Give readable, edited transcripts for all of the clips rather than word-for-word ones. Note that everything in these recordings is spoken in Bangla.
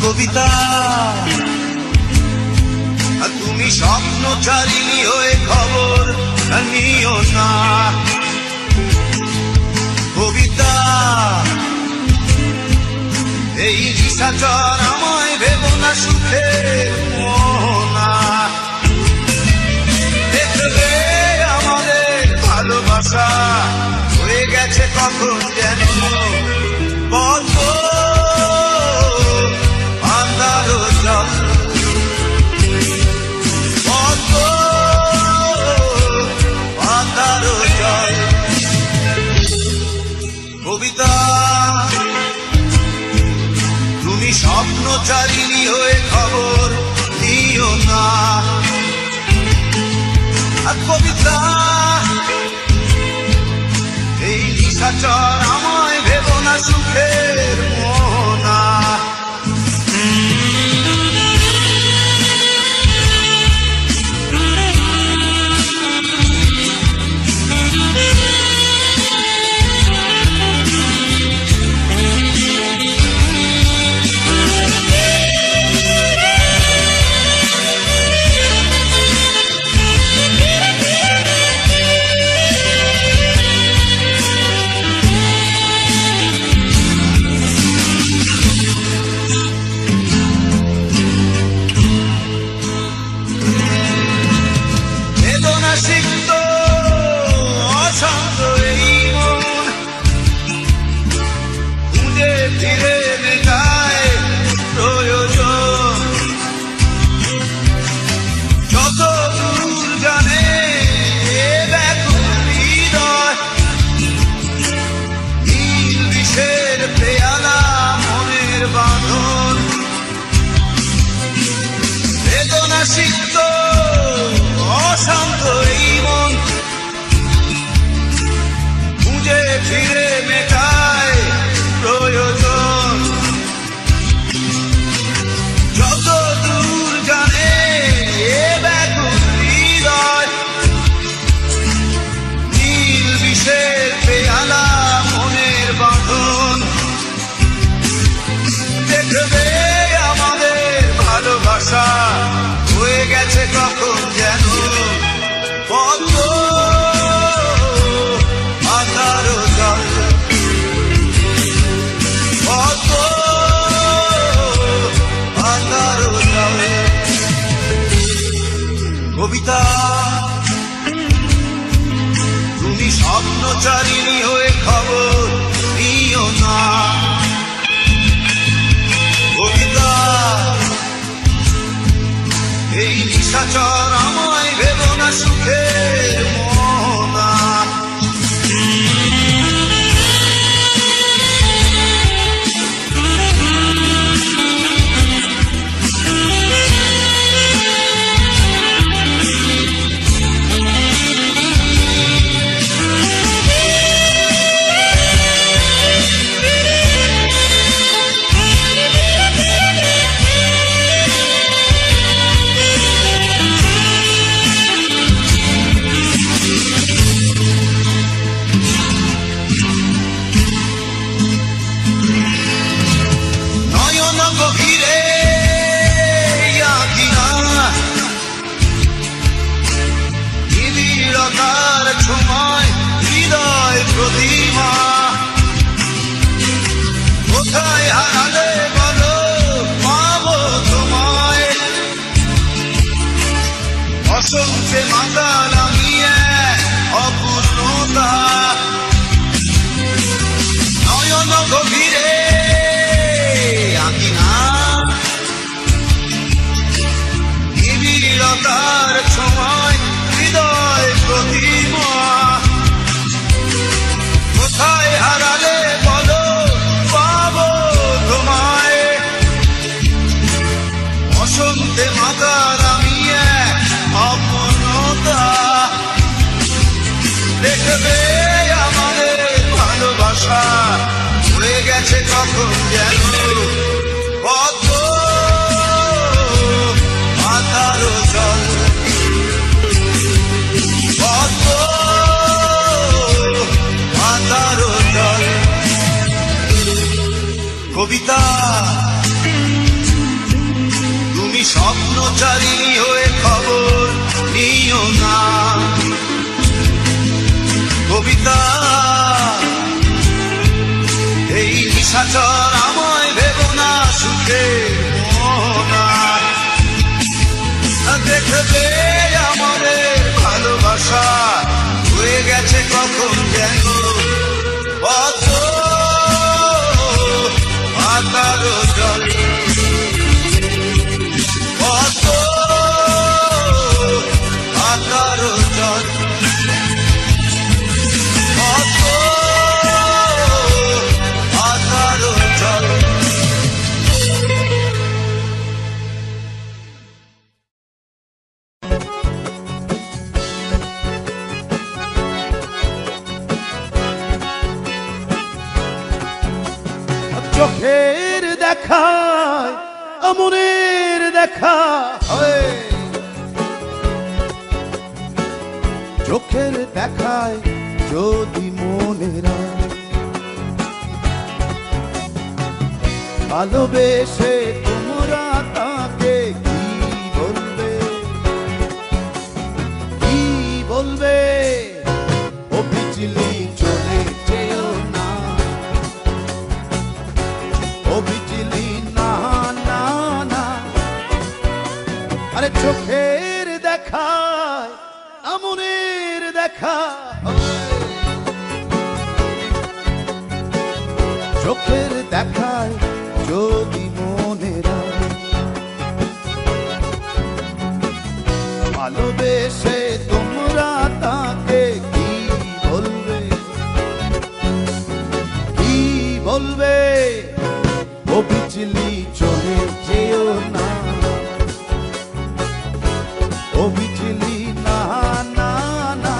কবিতা তুমি স্বপ্নচারিণী হয়ে খবর নিও না। কবিতা এই নিশাচর আমায় ভেবো না সুখে মোহনা। দেখবে আমাদের ভালোবাসা হয়ে গেছে কখন যেন বদ্ধ আন্ধার জল, বদ্ধ আন্ধার জল। কবিতা তুমি স্বপ্নচারিণী হয়ে খবর নিও না। আর কবিতা এই নিশাচর আমায় ভেবো না সুখের মোহনা। সিক্ত অশান্ত এই মন খুঁজে ফিরে মেটায় প্রয়োজন। যত দূর জানে ব্যাকুল হৃদয়, নীল বিষের পেয়ালা মনের বাঁধন। বেদনা সিক্ত অশান্ত এই মন খুঁজে ফিরে মেটায় প্রয়োজন। যত দূর জানে ব্যাকুল হৃদয়, নীল বিষের পেয়ালা মনের বাঁধন। দেখবে আমাদের ভালোবাসা হয়ে গেছে কখন যেন বদ্ধ আন্ধার জল, বদ্ধ আন্ধার জল। কবিতা তুমি স্বপ্নচারিণী হয়ে খবর নিও না। কবিতা এই নিশাচর আমায় ভেবো না সুখের মোহনা। সময় হৃদয় প্রতিমা কোথায় হারালে বলো পাবো তোমায়। অসংখ্যে মাতাল আমি অপূর্ণতা, নয়ন গভীরে আঁকি না নিবিড়তার সময় হৃদয় প্রতিমা। কোথায় হারালে বলো পাবো তোমায়। বসন্তে মাতার আমি অপূর্ণতা। দেখবে আমাদের ভালোবাসা হয়ে গেছে কখন যেন বদ্ধ আন্ধার জল, বদ্ধ আন্ধার জল। কবিতা পথচারী হয়ে খবর নিও না। কবিতা এই নিশাচর আমায় ভেবো না সুখে মোনা। দেখবে আমাদের ভালোবাসা হয়ে গেছে কখন যেন পদ্ম পাতার জলে। পদ্ম পাতার জল, পদ্ম পাতার জল। চোখের দেখায় মনের দেখা হয়, চোখের দেখায় যদি মনেরা ভালোবেসে তোমরা তাকে কি বলবে, কি বলবে? ও বিজলি চলে যেও না, ও বিজলি না না না। আরে চোখের দেখায় মনের দেখা, চোখের দেখায় যদি মনেরা ভালোবেসে তোমরা তাকে কি বলবে, কি বলবে? ও বিজলি চলে যেও না, ও বিজলি না না না।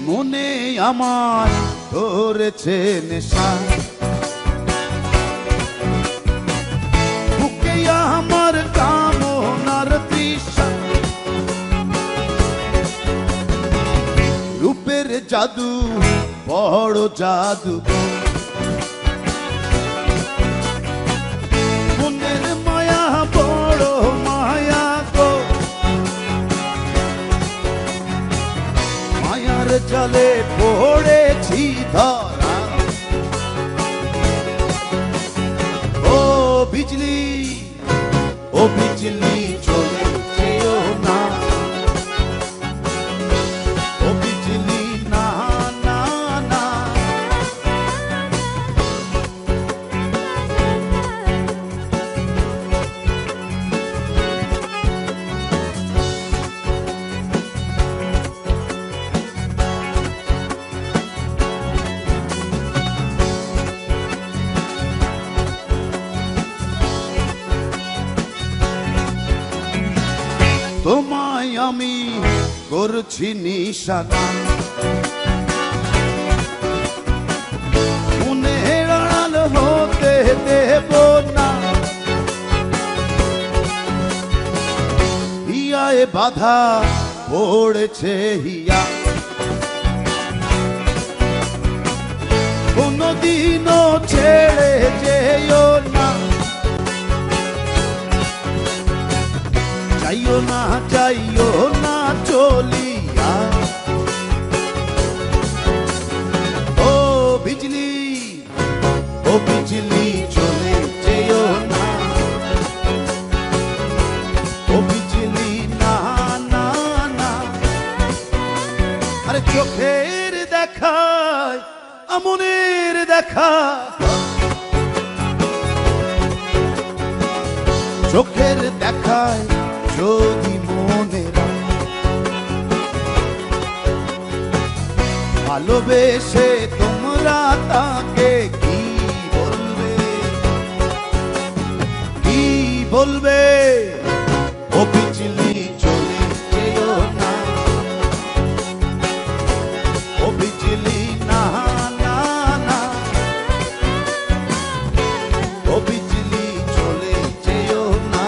মনে আমার ধরেছে নেশা, বুকে আমার কামনার তৃষা, রূপের জাদু বড় জাদু, মনের মায়া বড় মায়া গো, মায়ার জালে পড়েছি ধরা। ও বিজলি, ও বিজলি চলে যেও না, ও বিজলি না না না। তোমায় আমি করছি নিশানা, মনের আড়াল হতে দেব না, হিয়ায় বাধা পড়েছে হিয়া, কোনদিনও ছেড়ে যেও না, যাইও না যাইও না চলিয়া। ও বিজলি, ও বিজলি চলে যেও না, ও বিজলি না না না। আরে চোখের দেখায় মনের দেখা, চোখের দেখায় যদি মনেরা ভালোবেসে তোমরা তাকে কি বলবে, কি বলবে? ও বিজলি চলে যেও না, ও বিজলি না না না। ও বিজলি চলে যেও না,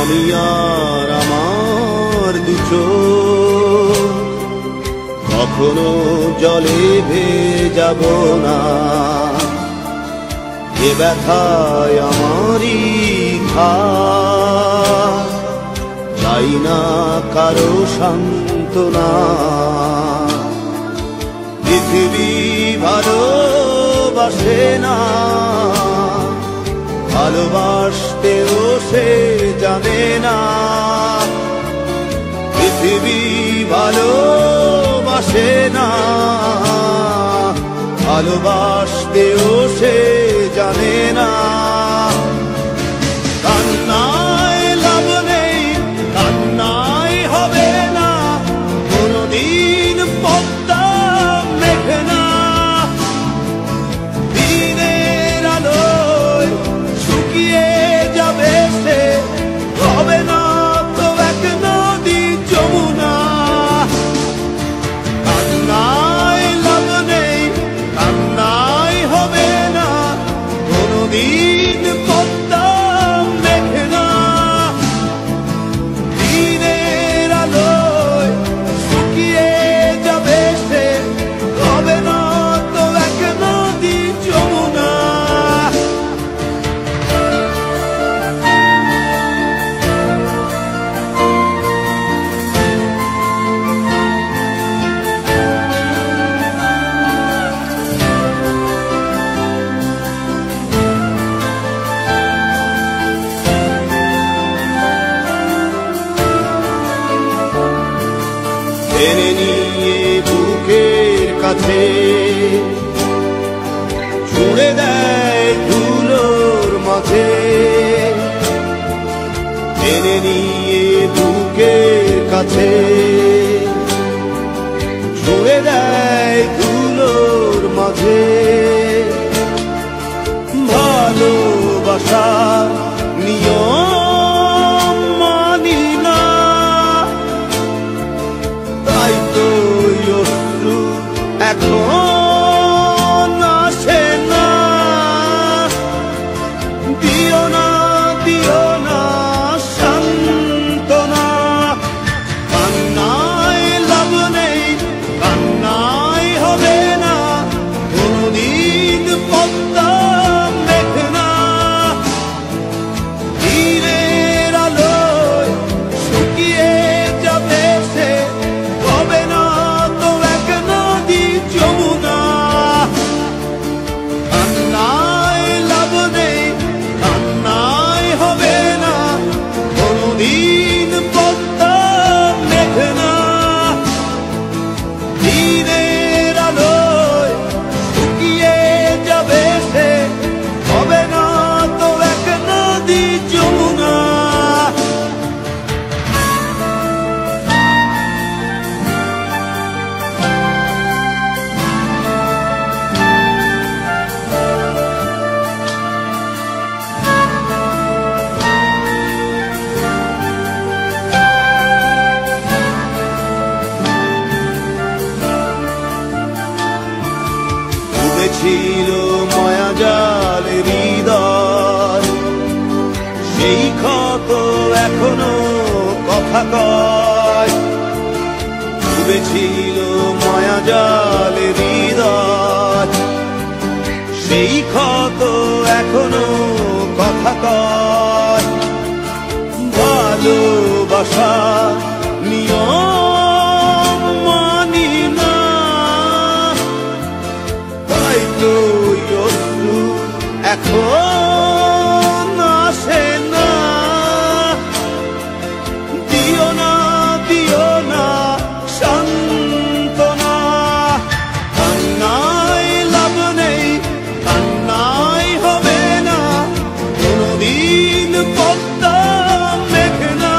আমি আর আমার দু চোখ কখনো জলে ভেজাব না। এ ব্যথায় আমারই ঘাত, চাই না কারো সান্ত্বনা। পৃথিবী ভালোবাসে না, ভালোবাসতেও সে জানে না। পৃথিবী ভালোবাসে না, ভালোবাসতেও সে জানে না। কান্নায় লাভ নেই, কান্নায় হবে না কোনদিন পদ্মা মেঘনা। দিনের আলোয় শুকিয়ে যাবে সে, হবে না তো এক নদী যমুনা। কান্নায় লাভ নেই, কান্নায় হবে না কোনদিন পদ্মা মেঘনা। দিনের আলোয় শুকিয়ে যাবে সে, হবে না তো এক নদী যমুনা। টেনে নিয়ে বুকের কাছে ছুঁড়ে দেয় ধুলোর মাঝে। টেনে নিয়ে বুকের কাছে ছুঁড়ে দেয় ধুলোর মাঝে। ভালোবাসার নিয়ম মানি না, তাই তো অশ্রু এখন আসে না। দিও না, দিও না সান্ত্বনা। কান্নায় লাভ নেই, কান্নায় হবে না কোনদিন পদ্মা মেঘনা। দিনের আলোয় শুকিয়ে যাবে সে, হবে না তো এক নদী যমুনা। কান্নায় লাভ নেই, কান্নায় হবে না কোনদিন পদ্মা মেঘনা। দিনের আলোয় শুকিয়ে যাবে সে, হবে না তো এক নদী যমুনা। ছিল মায়াজাল হৃদয়, সেই ক্ষত এখনো কথা কয়। ডুবেছিল মায়াজাল হৃদয়, সেই ক্ষত এখনো কথা কয়। ভালোবাসা নিয়ম মানি না, তাই তো অশ্রু এখন আসে না। দিও না, দিও না সান্ত্বনা। কান্নায় লাভ নেই, কান্নায় হবে না কোনদিন পদ্মা মেঘনা।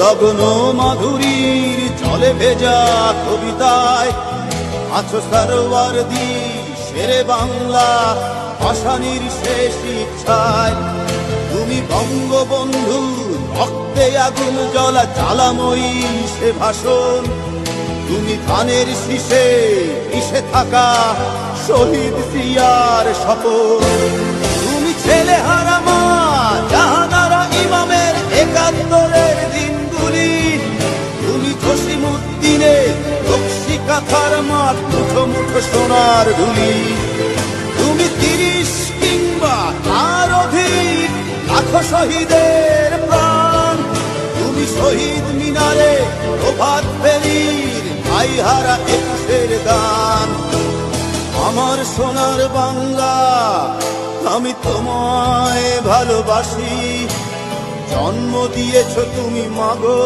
লগ্ন মাধুরীর জলে ভেজা কবিতায় আছো সরওয়ারদি শেরে বাংলা ভাষানির শেষ ইচ্ছায়। তুমি বঙ্গবন্ধু রক্তে আগুন জ্বলা জ্বালাময়ী সে ভাষণ। তুমি ধানের শীষে মিশে থাকা শহীদ জিয়ার শপথ। তুমি ছেলে হারা মা জাহানারা ইমামের একাত্তরের দিনগুলি। তুমি জসিমউদ্দিনের নকশি কাঁথার মাঠ মুঠো মুঠো সোনার ধুলি। তুমি 30 কিংবা তার অধিক লাখো শহীদের প্রাণ। তুমি শহীদ মিনারে প্রভাত ফেরির ভাইহারা 21-এর গান। আমার সোনার বাংলা আমি তোমায় ভালোবাসি। জন্ম দিয়েছ তুমি মাগো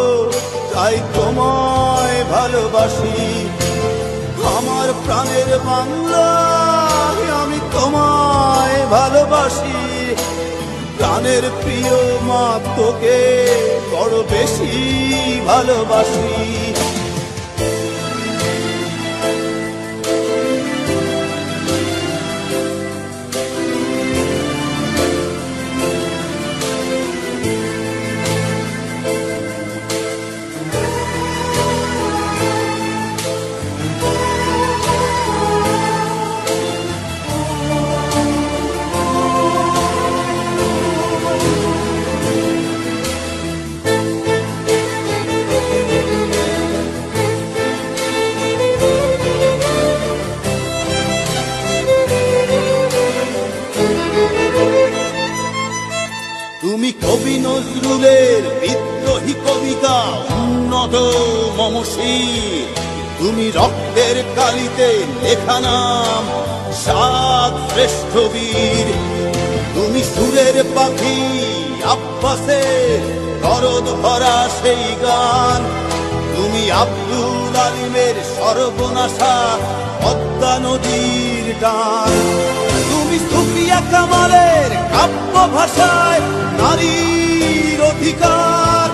তাই তোমায় ভালোবাসি। আমার প্রাণের বাংলা আমি তোমায় ভালোবাসি। প্রাণের প্রিয় মা তোকে বড় বেশি ভালোবাসি। তুমি কবি নজরুলের বিদ্রোহী কবিতা উন্নত মমশীর। তুমি রক্তের কালিতে লেখা নাম 7 শ্রেষ্ঠ বীর। তুমি সুরের পাখি আব্বাসের দরদ ভরা সেই গান। তুমি আব্দুল আলিমের সর্বনাশা পদ্মা নদীর টান। তুমি সুফিয়া কামালের কাব্য ভাষায় নারীর অধিকার।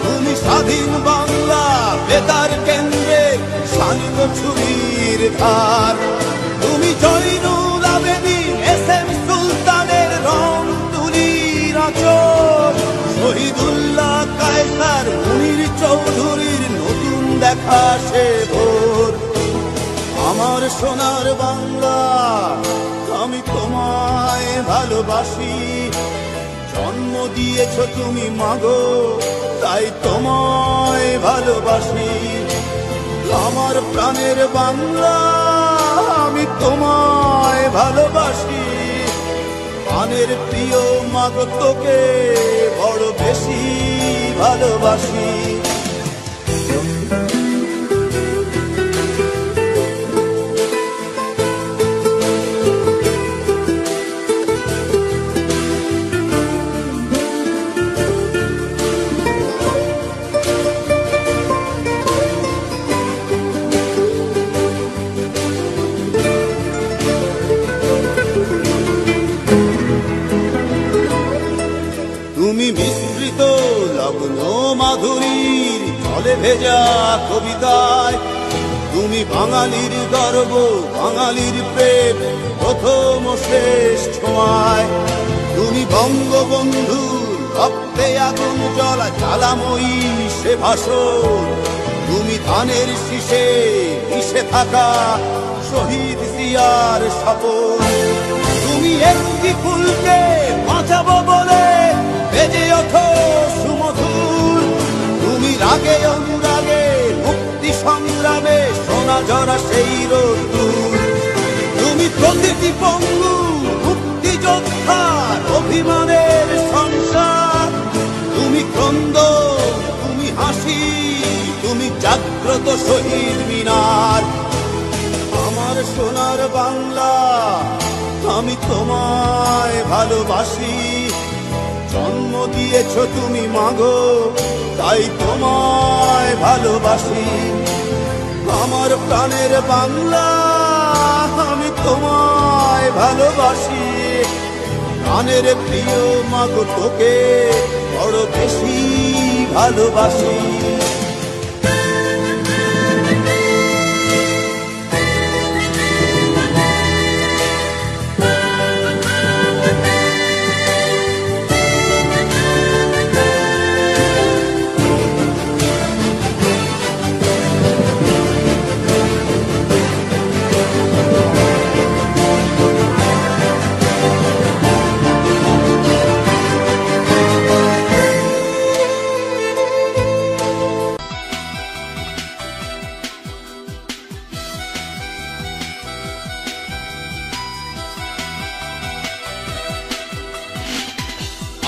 তুমি স্বাধীন বাংলা বেতার কেন্দ্রের শান্ত ছুরির ধার। তুমি জয়নুল আবেদীন SM সুলতানের রং তুলির আঁচল। শহীদুল্লাহ কায়সার মুনির চৌধুরীর নতুন দেখা সে ভোর। আমার সোনার বাংলা আমি তোমায় ভালোবাসি। জন্ম দিয়েছ তুমি মাগো তাই তোমায় ভালোবাসি। আমার প্রাণের বাংলা আমি তোমায় ভালোবাসি। প্রাণের প্রিয় মাগো তোকে বড় বেশি ভালোবাসি। তুমি মিশ্রিত লগ্ন মাধুরীর জলে ভেজা কবিতায়। তুমি বাঙালির গর্ব বাঙালির প্রেম প্রথম শেষ ছোঁয়ায়। তুমি বঙ্গবন্ধু রক্তে আগুন জ্বলা জ্বালাময়ী সে ভাষণ। তুমি ধানের শীষে মিশে থাকা শহীদ জিয়ার শপথ। তুমি একটি ফুলকে বাঁচাবো বলে বেজে ওঠো সুমধুর। তুমি রাগে অনুরাগে মুক্তি সংগ্রামে সোনা ঝরা সেই রোদ্দুর। তুমি প্রতিটি পঙ্গু মুক্তিযোদ্ধার অভিমানের সংসার। তুমি ক্রন্দন তুমি হাসি তুমি জাগ্রত শহীদ মিনার। আমার সোনার বাংলা আমি তোমায় ভালোবাসি। জন্ম দিয়েছ তুমি মাগো তাই তোমায় ভালোবাসি। আমার প্রাণের বাংলা আমি তোমায় ভালোবাসি। প্রাণের প্রিয় মাগো তোকে বড় বেশি ভালোবাসি।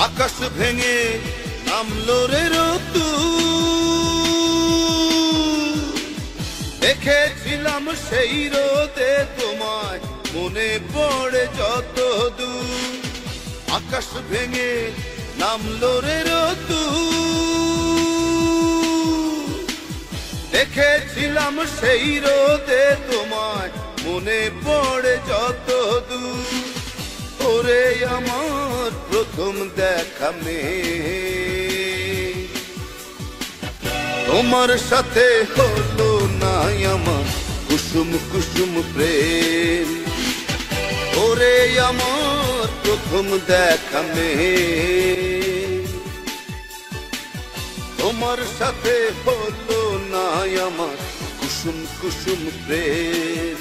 আকাশ ভেঙে নামলো রে রোদ্দুর, দেখেছিলাম সেই রোদে তোমায়, মনে পড়ে যত দূর। আকাশ ভেঙে নামলো রে রোদ্দুর, দেখেছিলাম সেই রোদে তোমায়, মনে পড়ে যত দূর। ওরে আমার প্রথম দেখা মেয়ে, তোমার সাথে হলো না আমার কুসুম কুসুম প্রেম। ওরে আমার প্রথম দেখা মেয়ে, তোমার সাথে হলো না আমার কুসুম কুসুম প্রেম।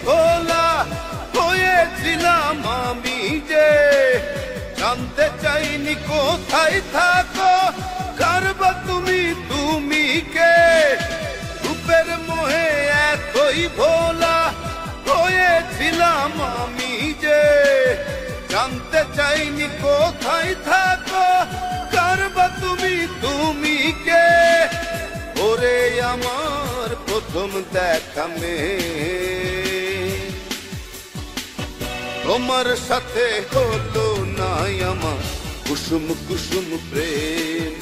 ভোলা হয়েছিলাম আমি যে, জানতে চাইনি কোথায় থাকো, কারবা তুমি তুমি কে। রূপের মোহে এতই ভোলা হয়েছিলাম আমি যে, জানতে চাইনি কোথায় থাকো, কারবা তুমি তুমি কে। ওরে আমার প্রথম দেখা মেয়ে, তোমার সাথে হলো না আমার কুসুম কুসুম প্রেম।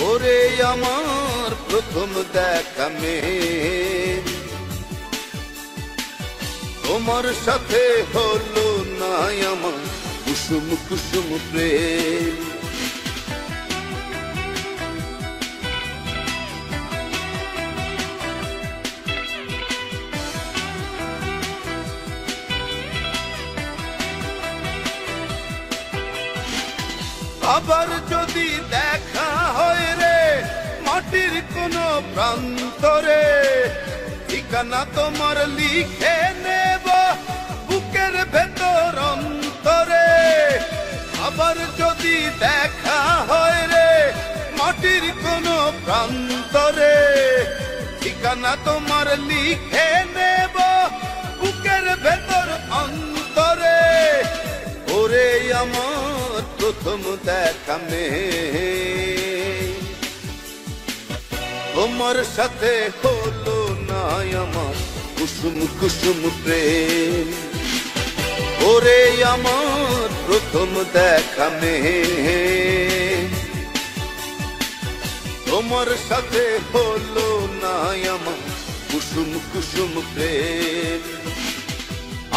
ওরে আমার প্রথম দেখা মেয়ে, তোমার সাথে হলো না আমার কুসুম কুসুম প্রেম। আবার যদি দেখা হয় রে মাটির কোন প্রান্তরে, ঠিকানা তোমার লিখে নেব বুকের ভেতর অন্তরে। আবার যদি দেখা হয় রে মাটির কোন প্রান্তরে, ঠিকানা তোমার লিখে নেব বুকের ভেতর অন্তরে। ওরে আমার প্রথম দেখা মেয়ে, তোমার সাথে হলো না আমার কুসুম কুসুম প্রেম। ওরে আমার প্রথম দেখা মেয়ে, তোমার সাথে হলো না আমার কুসুম কুসুম প্রেম।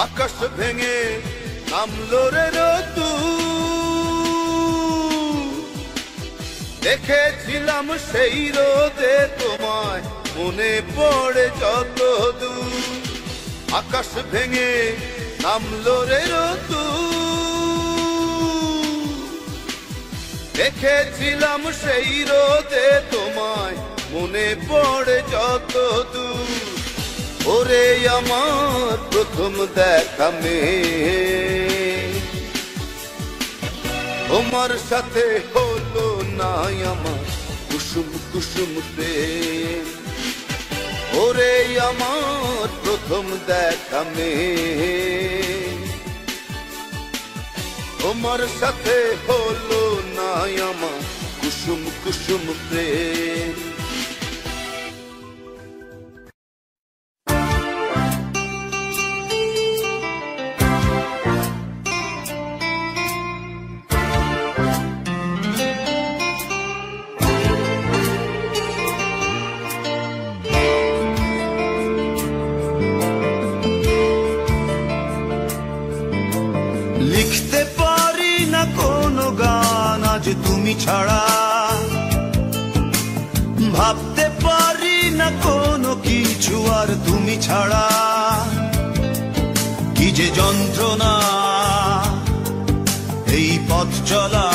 আকাশ ভেঙে নামলো রে রোদ্দুর, দেখেছিলাম সেই রোদে তোমায়, মনে পড়ে যত দূর। আকাশ ভেঙে নামলো রে রোদ্দুর, দেখেছিলাম সেই রোদে তোমায়, মনে পড়ে যত দূর। ওরে আমার প্রথম দেখা মেয়ে, তোমার সাথে হলো না আমার কুসুম কুসুম প্রেম। ওরে আমার প্রথম দেখা মেয়ে, তোমার সাথে হলো না আমার কুসুম কুসুম প্রেম। ছাড়া। ভাবতে পারি না কোনো কিছু আর তুমি ছাড়া। কি যে যন্ত্রণা এই পথ চলা,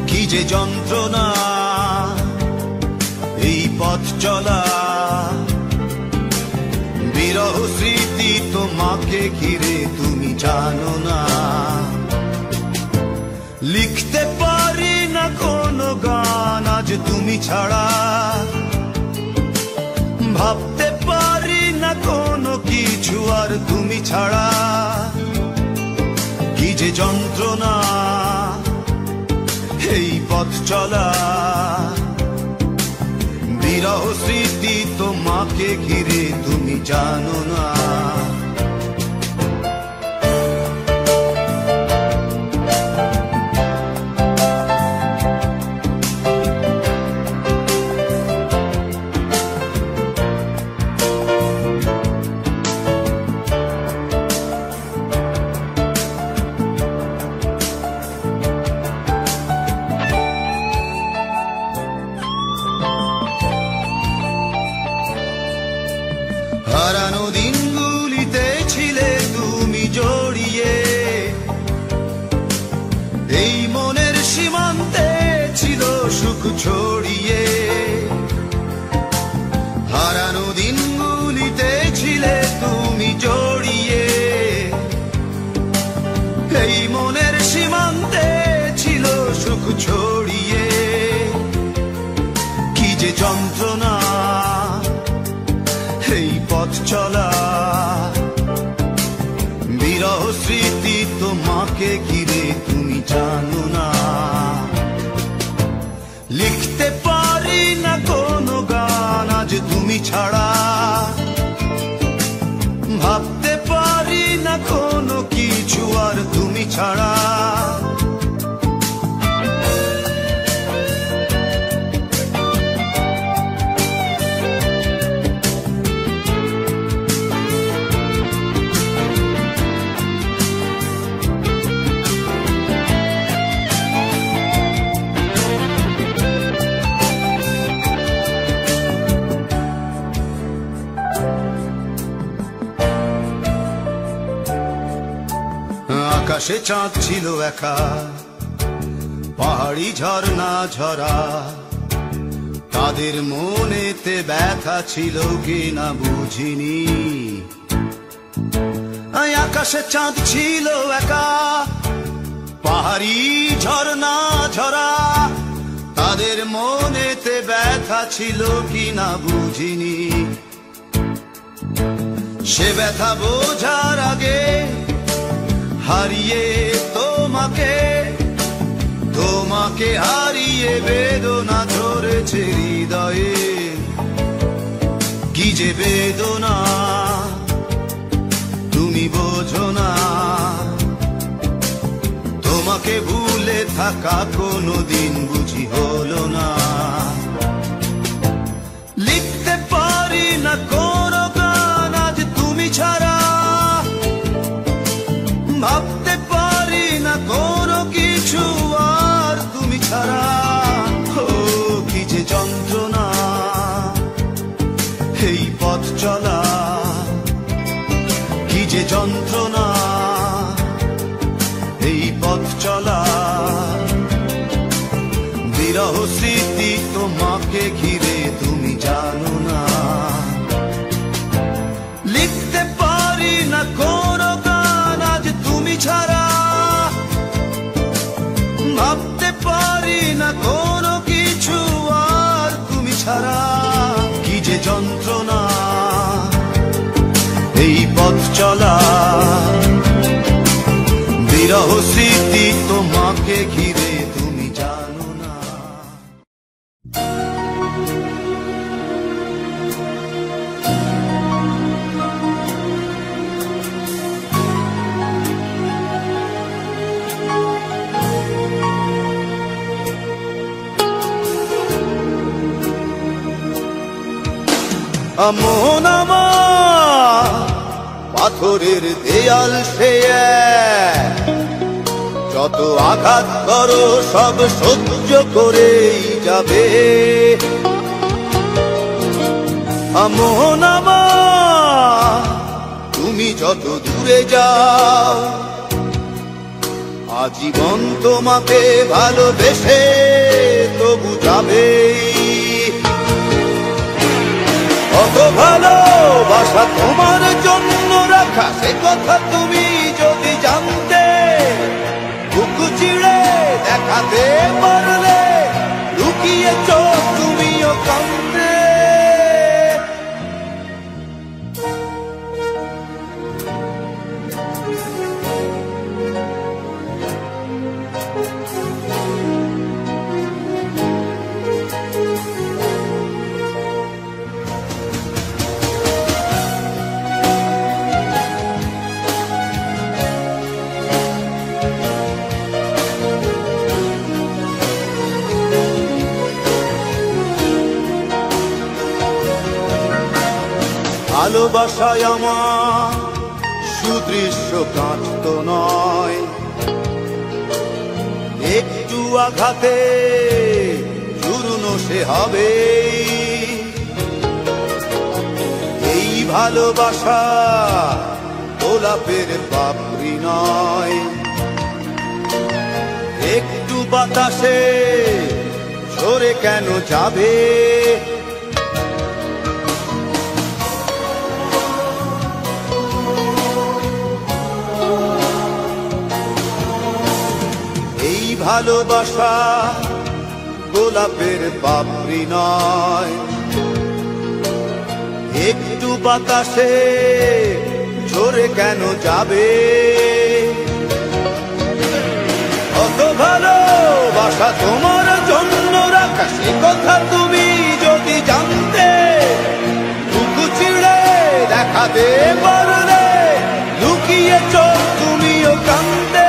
কি যে যন্ত্রণা এই পথ চলা। বিরহ স্মৃতি তোমাকে ঘিরে তুমি জানো না। লিখতে পারি না কোনো গান আজ তুমি ছাড়া। ভাবতে পারি না কোনো কিছু আর তুমি ছাড়া। কি যে যন্ত্রণা এই পথ চলা। বিরহ স্মৃতি তোমাকে ঘিরে তুমি জানো না। হারানো দিনগুলিতে ছিলে তুমি জড়িয়ে, এই মনের সীমান্তে ছিল সুখ ছড়িয়ে। হারানো দিনগুলিতে ছিলে তুমি জড়িয়ে, এই মনের সীমান্তে ছিল সুখ ছড়িয়ে। কি যে যন্ত্রণা এই পথ চলা। বিরহ স্মৃতি তোমাকে ঘিরে তুমি জানো না। লিখতে পারি না কোনো গান আজ তুমি ছাড়া। ভাবতে পারি না কোনো কিছু আর তুমি ছাড়া। আকাশে চাঁদ ছিল একা, পাহাড়ি ঝর্ণা ঝরা। তাদের মনেতে ব্যথা ছিল কিনা বুঝিনি। আকাশে চাঁদ ছিল একা, পাহাড়ি ঝর্ণা ঝরা। তাদের মনেতে ব্যথা ছিল কিনা বুঝিনি। সে ব্যথা বোঝার আগে হারিয়ে তোমাকে, তোমাকে হারিয়ে বেদনা ধরেছে হৃদয়ে। কি যে বেদনা তুমি বোঝো না। তোমাকে ভুলে থাকা কোনোদিন বুঝি হলো না। লিখতে পারি না কোনো গান আজ তুমি ছাড়া। ভাবতে পারি না কোনো কিছু আর তুমি ছাড়া। ও কি যে যন্ত্রণা এই পথ চলা। কি যে যন্ত্রণা এই পথ চলা। বিরহ স্মৃতি তোমাকে ঘিরে তুমি জানো না। লিখতে পারি না কোনো গান আজ তুমি ছাড়া। ভাবতে পারি না কোনো কিছু আর তুমি ছাড়া। কি যে যন্ত্রণা এই পথ চলা। বিরহ স্মৃতি তোমাকে ঘিরে তুমি জানো না। মন আমার পাথরের দেয়াল সে যত আঘাত করো সব সহ্য করেই যাবে। মন আমার তুমি যত দূরে যাও, আজীবন তোমাকে ভালোবেসে তবু যাবে। কত ভালোবাসা তোমার জন্য রাখা সে কথা তুমি যদি জানতে, বুক চিড়ে দেখাতে পারলে লুকিয়ে চোখ তুমিও কাঁদতে। ভালোবাসায় আমার সুদৃশ্য কাঁচ তো নয়, একটু আঘাতে চূর্ণ সে হবে। এই ভালোবাসা গোলাপের পাপড়ি নয়, একটু বাতাসে ঝরে কেন যাবে। ভালোবাসা গোলাপের পাপড়ি নয়, একটু বাতাসে ঝরে কেন যাবে। কত ভালোবাসা তোমার জন্য রাখা সে কথা তুমি যদি জানতে, বুক চিড়ে দেখাতে পারলে লুকিয়ে চোখ তুমিও কাঁদতে।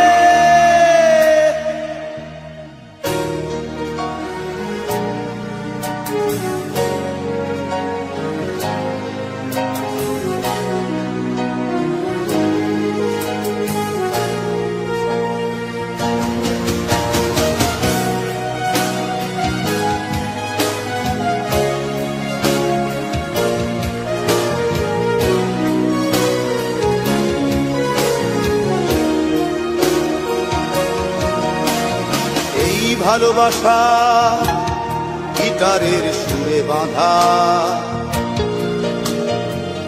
ভালোবাসা গিটারের সুরে বাঁধা,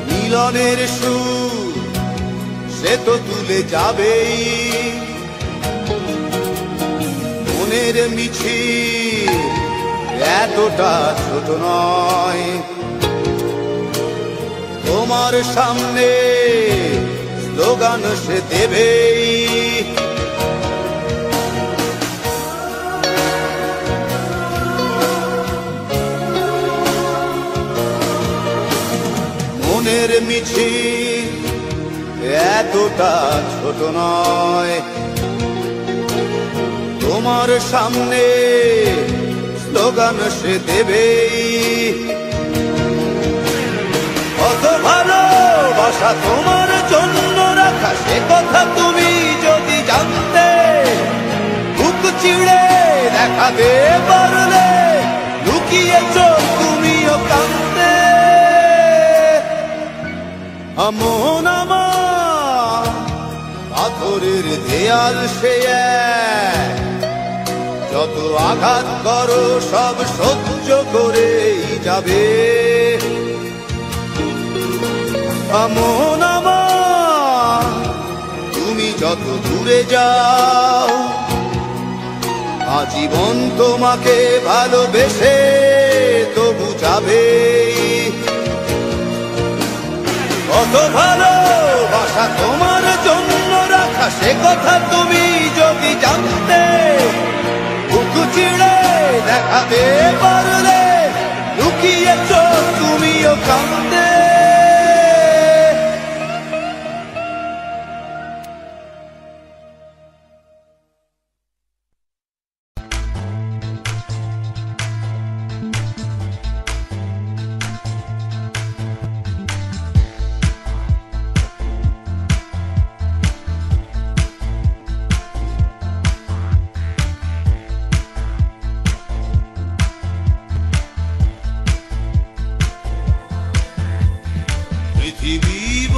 মিলনের সুর সে তো তুলে যাবেই। মনের মিছিল এতটা ছোট নয়, তোমার সামনে স্লোগান সে দেবেই। মনের মিছিল এতটা ছোট নয়, তোমার সামনে স্লোগান সে দেবেই। কত ভালোবাসা তোমার জন্য রাখা সে কথা তুমি যদি জানতে, বুক চিড়ে দেখাতে পারলে লুকিয়ে চোখ তুমিও কাঁদতে। মন আমার পাথরের দেয়াল সে এক, যত আঘাত করো সব সহ্য করেই যাবে। মন আমার তুমি যত দূরে যাও, আজীবন তোমাকে ভালোবেসে তবু যাবে। কত ভালোবাসা তোমার জন্য রাখা সে কথা তুমি যদি জানতে, বুক চিড়ে দেখাতে পারলে লুকিয়ে চোখ তুমিও কাঁদতে।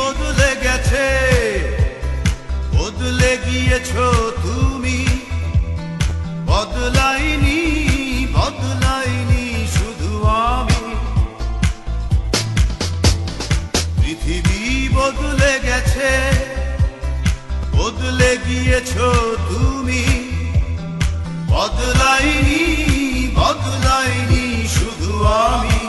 বদলে গেছে, বদলে গিয়েছো তুমি। বদলাইনি, বদলাইনি শুধু আমি। পৃথিবী বদলে গেছে, বদলে গিয়েছো তুমি। বদলাইনি, বদলাইনি শুধু আমি।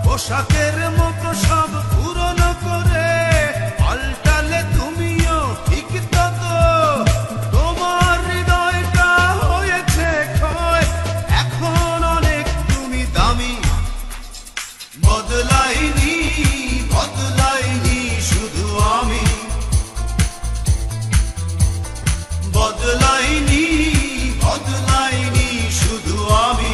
পোশাকের মতো সব পুরনো করে পাল্টালে তুমিও ঠিক তত। তোমার হৃদয়টা হয়েছে ক্ষয়, এখন অনেক তুমি দামি। বদলাইনি, বদলাইনি শুধু আমি। বদলাইনি, বদলাইনি শুধু আমি।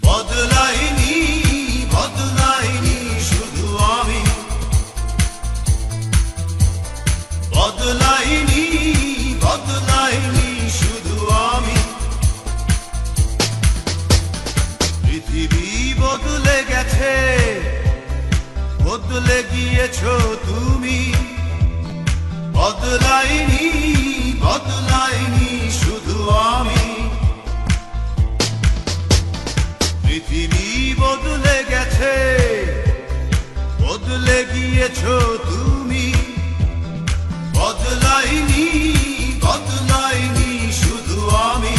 বদলাইনি, বদলাইনি শুধু আমি। বদলাইনি, বদলাইনি শুধু আমি। পৃথিবী বদলে গেছে, বদলে গিয়েছো তুমি। বদলাইনি, বদলাইনি শুধু আমি। পৃথিবী বদলে গেছে, বদলে গিয়েছো তুমি। বদলাইনি, বদলাইনি শুধু আমি।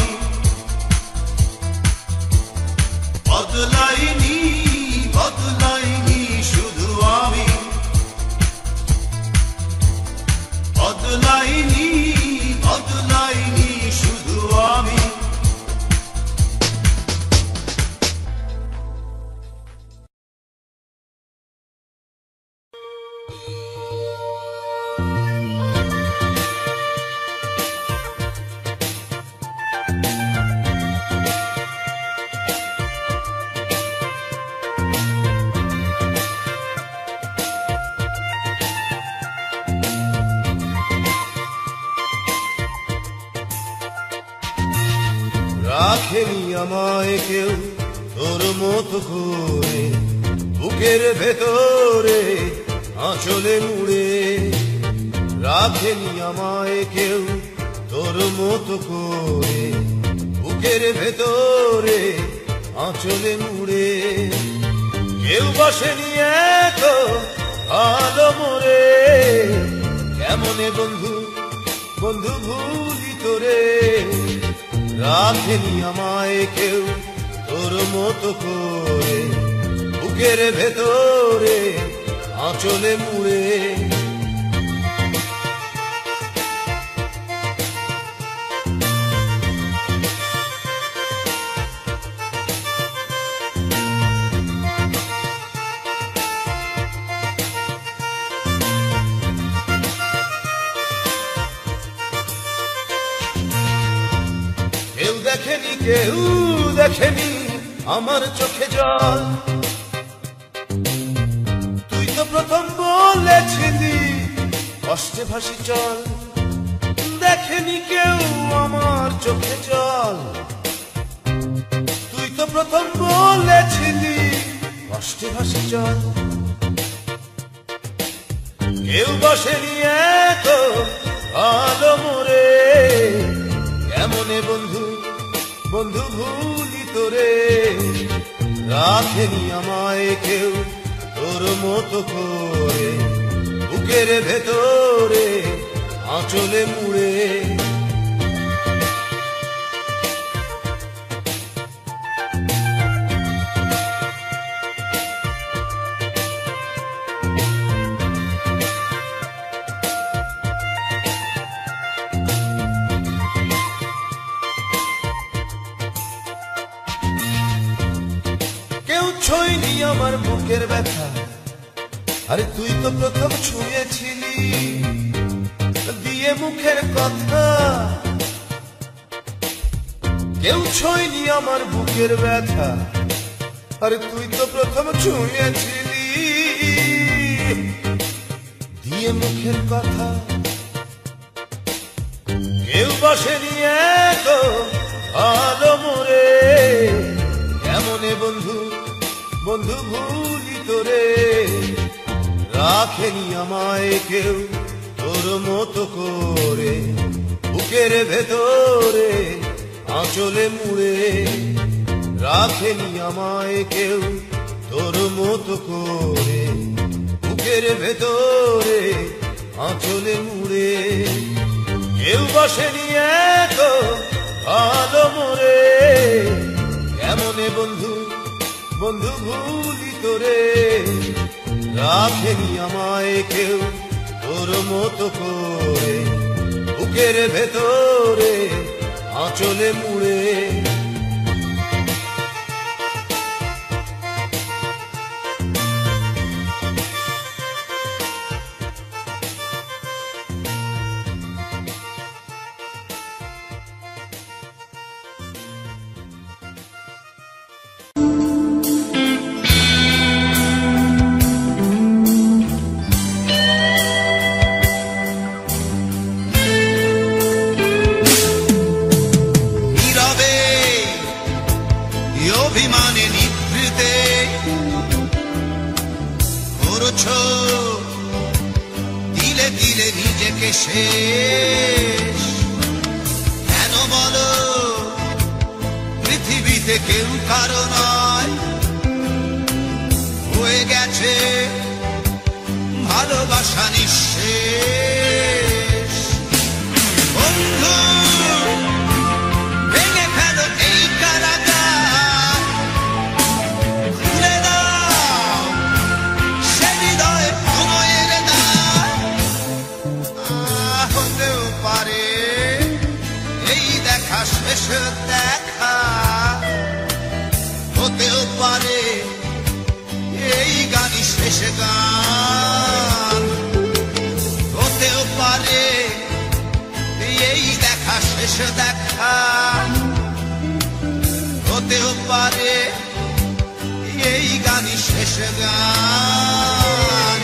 বদলাইনি, বদলাইনি শুধু আমি। বদলাইনি, বদলাইনি শুধু আমি। রাখেনি আমায় কেউ তোর মতো করে, বুকের ভেতরে আঁচলে মুড়ে। রাখেনি আমায় কেউ তোর মতো করে, বুকের ভেতরে আঁচলে মুড়ে। কেউ বসেনি এত ভালো মোরে, কেমনে বন্ধু, বন্ধু ভুলি তোরে। রাখেনি আমায় কেউ তোর মতো করে, বুকের ভেতরে আঁচলে মুড়ে। কেউ দেখেনি, কেউ দেখেনি আমার চোখে জল। তুই তো প্রথম বলেছিলি কষ্টে ভাসি চল। দেখেনি কেউ আমার চোখে জল। তুই তো প্রথম বলেছিলি কষ্টে ভাসে চল কেউ বসেনি এত ভালো মোরে কেমনে বন্ধু বন্ধু ভুলি তোরে রাখেনি আমায় কেউ তোর মতো করে বুকের ভেতরে আঁচলে মুড়ে ছুঁইনি আমার বুকের ব্যথা আরে তুই তো প্রথম ছুঁয়েছিলি দিয়ে মুখের কথা কেউ ছুঁইনি আমার বুকের ব্যথা আরে তুই তো প্রথম ছুঁয়েছিলি দিয়ে মুখের কথা কেউ বসেনি এত ভালো মোরে কেমনে বন্ধু বন্ধু ভুলি তোরে রাখেনি আমায় কেউ তোর মতো করে বুকের ভেতরে আঁচলে মুড়ে রাখেনি আমায় কেউ তোর মতো করে বুকের ভেতরে আঁচলে মুড়ে কেউ বসেনি এত ভালো মোরে কেমনে বন্ধু বন্ধু ভুলি তোরে রাখেনি আমায় কেউ তোর মতো করে বুকের ভেতরে আঁচলে মুড়ে অভিমানে নিভৃতে করছ দিলে দিলে নিজেকে শেষ কেন বলো পৃথিবীতে কেউ কারো নয় হয়ে গেছে ভালোবাসা নিঃশেষ বন্ধু ভেঙে ফেলো এই কারাগার খুলে দাও সে হৃদয় প্রণয়ের দ্বার হতেও পারে এই দেখা শেষ দেখা হতেও পারে এই গানই শেষ গান হতেও পারে এই দেখা শেষ দেখা হতেও পারে এই গানই শেষ গান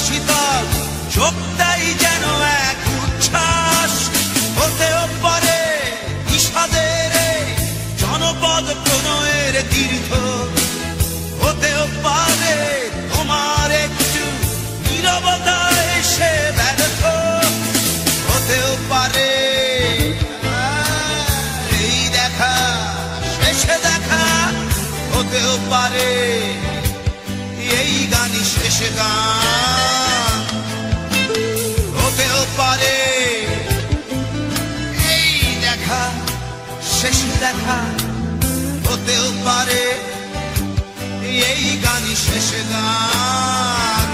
শীতল চোখটাই যেন এক উচ্ছ্বাস হতেও পারে বিষাদের জনপদ প্রণয়ের তীর্থ হতেও পারে তোমার একটু নীরবতা এসে ব্যর্থ হতেও পারে এই দেখা শেষে দেখা হতেও পারে এই গানই শেষ গান হতেও পারে এই দেখা শেষ দেখা হতেও পারে এই গানই শেষ গান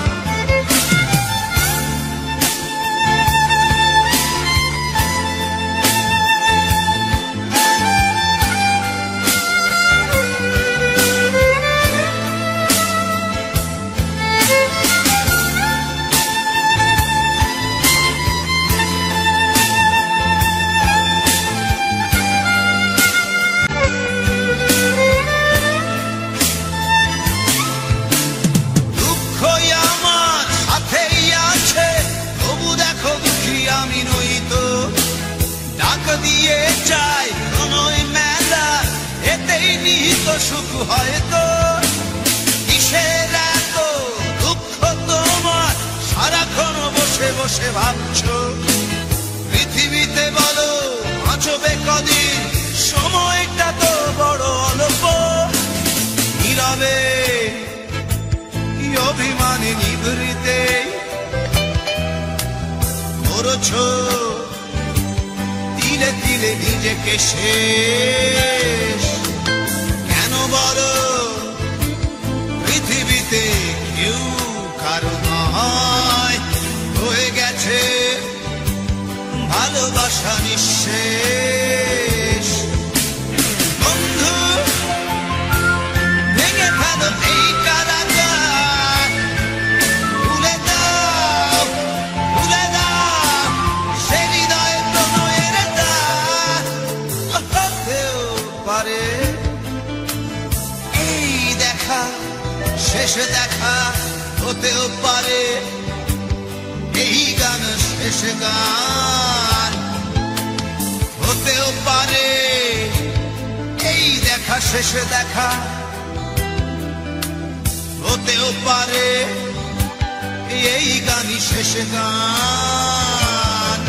সুখ হয়তো কিসের এত দুঃখ তোমার সারাক্ষণ বসে বসে ভাবছো পৃথিবীতে বলো বাঁচবে কদিন সময়টা তো বড় অল্প নীরবে অভিমানে নিভৃতে করছো তিলে তিলে নিজেকে শেষ কেন বলো পৃথিবীতে কেউ কারো নয় হয়ে গেছে ভালোবাসা নিঃশেষ বন্ধু ভেঙে ফেলো এই কারাগার ভুলে দাও সে হৃদয় প্রণয়ের দ্বার হতেও পারে এই দেখা শেষ দেখা হতেও পারে এই গান শেষ গান হতেও পারে এই দেখা শেষ দেখা হতেও পারে এই গানই শেষ গান